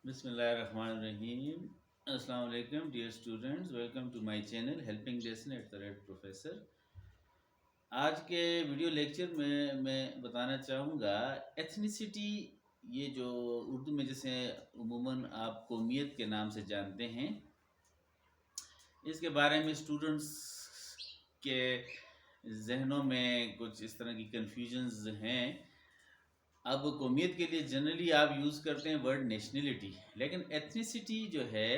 بسم اللہ الرحمن الرحیم. السلام علیکم dear students, welcome to my channel helping lesson at the rate professor. آج کے ویڈیو لیکچر میں بتانا چاہوں گا ایتھنیسٹی. یہ جو اردو میں جیسے عموماً آپ قومیت کے نام سے جانتے ہیں, اس کے بارے میں اسٹوڈنٹس کے ذہنوں میں کچھ اس طرح کی کنفیوژنز ہیں. اب قومیت کے لیے جنرلی آپ یوز کرتے ہیں ورڈ نیشنلٹی, لیکن ایتھنیسٹی جو ہے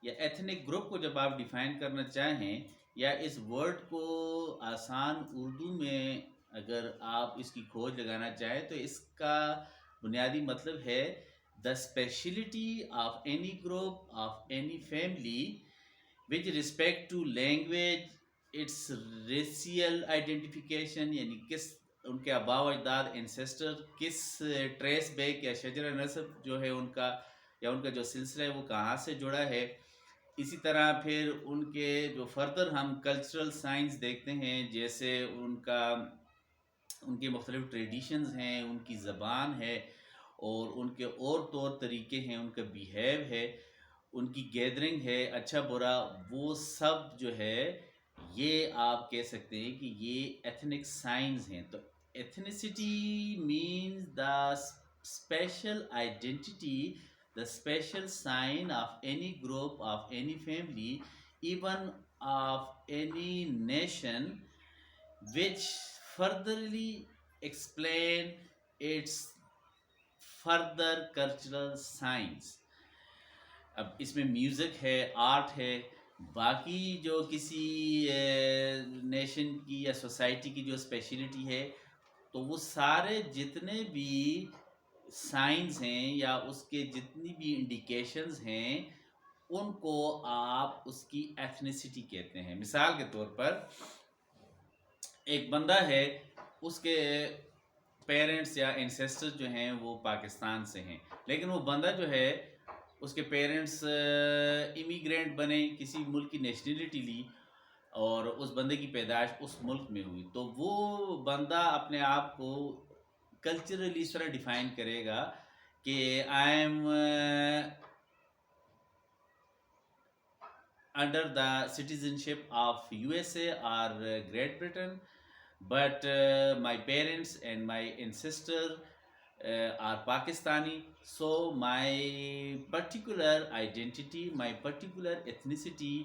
یا ایتھنک گروپ کو جب آپ ڈیفائن کرنا چاہیں یا اس ورڈ کو آسان اردو میں اگر آپ اس کی کھوج لگانا چاہیں تو اس کا بنیادی مطلب ہے the speciality of any group of any family with respect to language, it's racial identification, یعنی کس ان کے آباء و اجداد انسیسٹر کس ٹریس بیک یا شجر نسب جو ہے ان کا, یا ان کا جو سلسلہ ہے وہ کہاں سے جڑا ہے. اسی طرح پھر ان کے جو فردر ہم کلچرل سائنس دیکھتے ہیں, جیسے ان کے مختلف ٹریڈیشنز ہیں, ان کی زبان ہے اور ان کے اور طور طریقے ہیں, ان کا بیہیو ہے, ان کی گیدرنگ ہے, اچھا برا, وہ سب جو ہے یہ آپ کہہ سکتے ہیں کہ یہ ایتھنک سائنس ہیں. تو ethnicity means the special identity, the special sign of any group, of any family, even of any nation, which furtherly explain its further cultural signs. اب اس میں میوزک ہے, آرٹ ہے, باقی جو کسی نیشن کی یا سوسائٹی کی جو اسپیشلٹی ہے, تو وہ سارے جتنے بھی سائنس ہیں یا اس کے جتنی بھی انڈیکیشنز ہیں ان کو آپ اس کی ایتھنیسٹی کہتے ہیں. مثال کے طور پر ایک بندہ ہے, اس کے پیرنٹس یا انسیسٹر جو ہیں وہ پاکستان سے ہیں, لیکن وہ بندہ جو ہے اس کے پیرنٹس امیگرینٹ بنے, کسی ملک کی نیشنلٹی لی اور اس بندے کی پیدائش اس ملک میں ہوئی, تو وہ بندہ اپنے آپ کو کلچرلی اس طرح ڈیفائن کرے گا کہ I am under the citizenship of U S A اور Great Britain, but my parents and my ancestor are Pakistani, so my particular identity, my particular ethnicity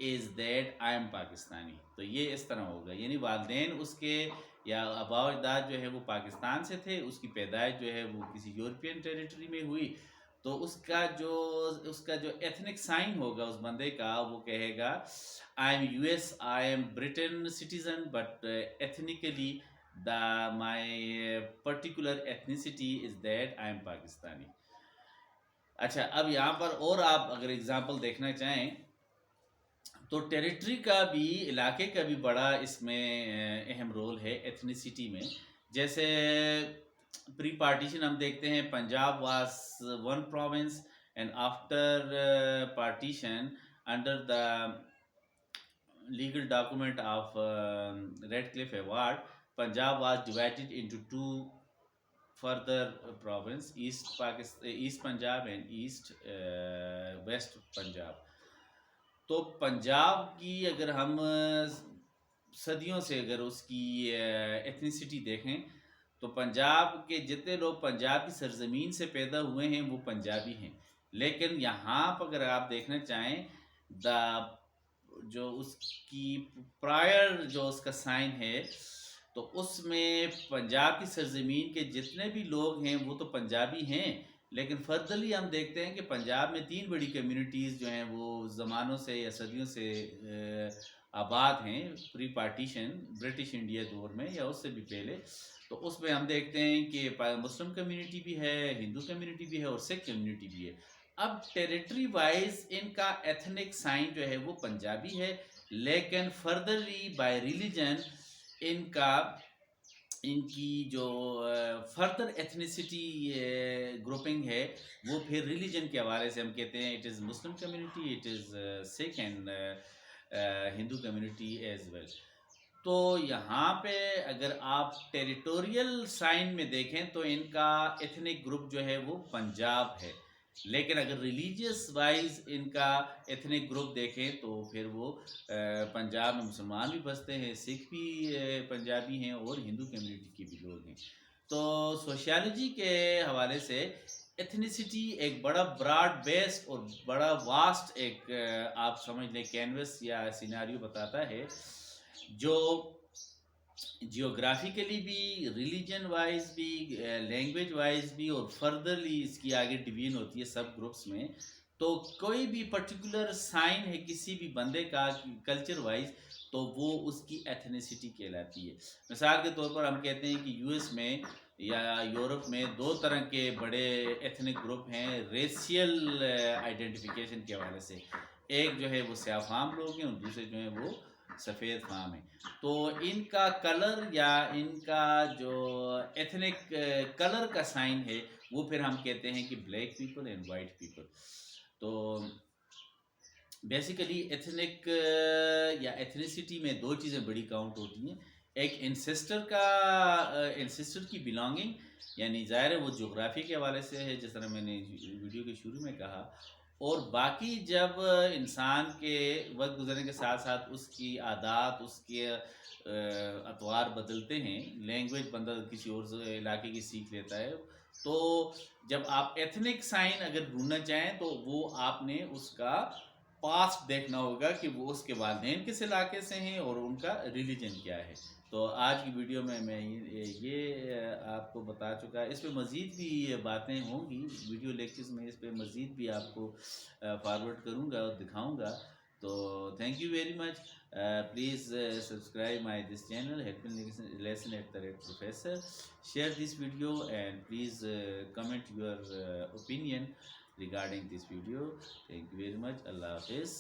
is that I am Pakistani. تو یہ اس طرح ہوگا, یعنی والدین اس کے یا آباء و اجداد جو ہے وہ پاکستان سے تھے, اس کی پیدائش جو ہے وہ کسی یورپین ٹیریٹری میں ہوئی, تو اس کا جو ایتھنک سائن ہوگا اس بندے کا, وہ کہے گا I am US, I am Britain citizen, but ethnically my particular ethnicity is that I am Pakistani. اچھا, اب یہاں پر اور آپ اگر اگزامپل دیکھنا چاہیں تو ٹیریٹری کا بھی, علاقے کا بھی بڑا اس میں اہم رول ہے ایتھنیسٹی میں. جیسے پری پارٹیشن ہم دیکھتے ہیں, Punjab was one province and after partition under the legal document of Redcliffe Award, Punjab was divided into two further province, East Punjab and West Punjab. تو پنجاب کی اگر ہم صدیوں سے اگر اس کی ایتھنیسٹی دیکھیں تو پنجاب کے جتنے لوگ پنجاب کی سرزمین سے پیدا ہوئے ہیں وہ پنجابی ہیں, لیکن یہاں پر اگر آپ دیکھنا چاہیں جو اس کی پرائر جو اس کا سائن ہے, تو اس میں پنجاب کی سرزمین کے جتنے بھی لوگ ہیں وہ تو پنجابی ہیں, لیکن فردرلی ہم دیکھتے ہیں کہ پنجاب میں 3 بڑی کمیونٹیز جو ہیں وہ زمانوں سے یا صدیوں سے آباد ہیں پری پارٹیشن برٹش انڈیا دور میں یا اس سے بھی پہلے. تو اس میں ہم دیکھتے ہیں کہ مسلم کمیونٹی بھی ہے, ہندو کمیونٹی بھی ہے اور سکھ کمیونٹی بھی ہے. اب ٹیریٹری وائز ان کا ایتھنک سائن جو ہے وہ پنجابی ہے, لیکن فردرلی بائی ریلیجن ان کی جو فردر ایتھنیسٹی گروپنگ ہے وہ پھر ریلیجن کے حوالے سے ہم کہتے ہیں it is Muslim community, it is Sikh and Hindu community as well. تو یہاں پہ اگر آپ ٹیریٹوریل سائن میں دیکھیں تو ان کا ایتھنک گروپ جو ہے وہ پنجاب ہے, لیکن اگر ریلیجیس وائز ان کا ایتھنک گروپ دیکھیں تو پھر وہ پنجاب میں مسلمان بھی بستے ہیں، سکھ بھی پنجابی ہیں، اور ہندو کمیونٹی کے بھی لوگ ہیں۔ تو سوشیالوجی کے حوالے سے ایتھنیسٹی ایک بڑا براڈ بیسڈ اور بڑا واسٹ ایک آپ سمجھ لیں کینوس یا سیناریو بتاتا ہے، جو جیوگرافیکلی بھی، ریلیجن وائز بھی، لینگویج وائز بھی، اور فردرلی اس کی آگے ڈویژن ہوتی ہے سب گروپس میں۔ تو کوئی بھی پرٹیکولر سائن ہے کسی بھی بندے کا کلچر وائز، تو وہ اس کی ایتھنیسٹی کہلاتی ہے۔ مثال کے طور پر ہم کہتے ہیں کہ یو ایس میں یا یورپ میں دو طرح کے بڑے ایتھنک گروپ ہیں ریسیل آئیڈینٹیفیکیشن کے حوالے سے۔ ایک جو ہے وہ سیاہ فام لوگ ہیں، اور دوسرے جو ہیں وہ سفید فام ہیں۔ تو ان کا کلر یا ان کا جو ایتھنک کلر کا سائن ہے، وہ پھر ہم کہتے ہیں کہ black people and white people. تو بیسیکلی ایتھنک یا ایتھنیسٹی میں دو چیزیں بڑی کاؤنٹ ہوتی ہیں، ایک انسسٹر کا انسسٹر کی بلانگنگ، یعنی ظاہر ہے وہ جغرافی کے حوالے سے ہے جس طرح میں نے ویڈیو کے شروع میں کہا، اور باقی جب انسان کے وقت گزرنے کے ساتھ ساتھ اس کی عادات، اس کے اطوار بدلتے ہیں، لینگویج بندہ کسی اور علاقے کی سیکھ لیتا ہے، تو جب آپ ایتھنک سائن اگر ڈھونڈنا چاہیں تو وہ آپ نے اس کا پاسٹ دیکھنا ہوگا کہ وہ اس کے والدین کس علاقے سے ہیں اور ان کا ریلیجن کیا ہے۔ تو آج کی ویڈیو میں یہ آپ کو بتا چکا، اس پہ مزید بھی باتیں ہوں گی ویڈیو لیکچرز میں، اس پہ مزید بھی آپ کو فارورڈ کروں گا اور دکھاؤں گا۔ تو thank you very much, please subscribe my this channel helping lesson at the rate professor, share this video and please comment your opinion regarding this video. Thank you very much. Allah Hafiz.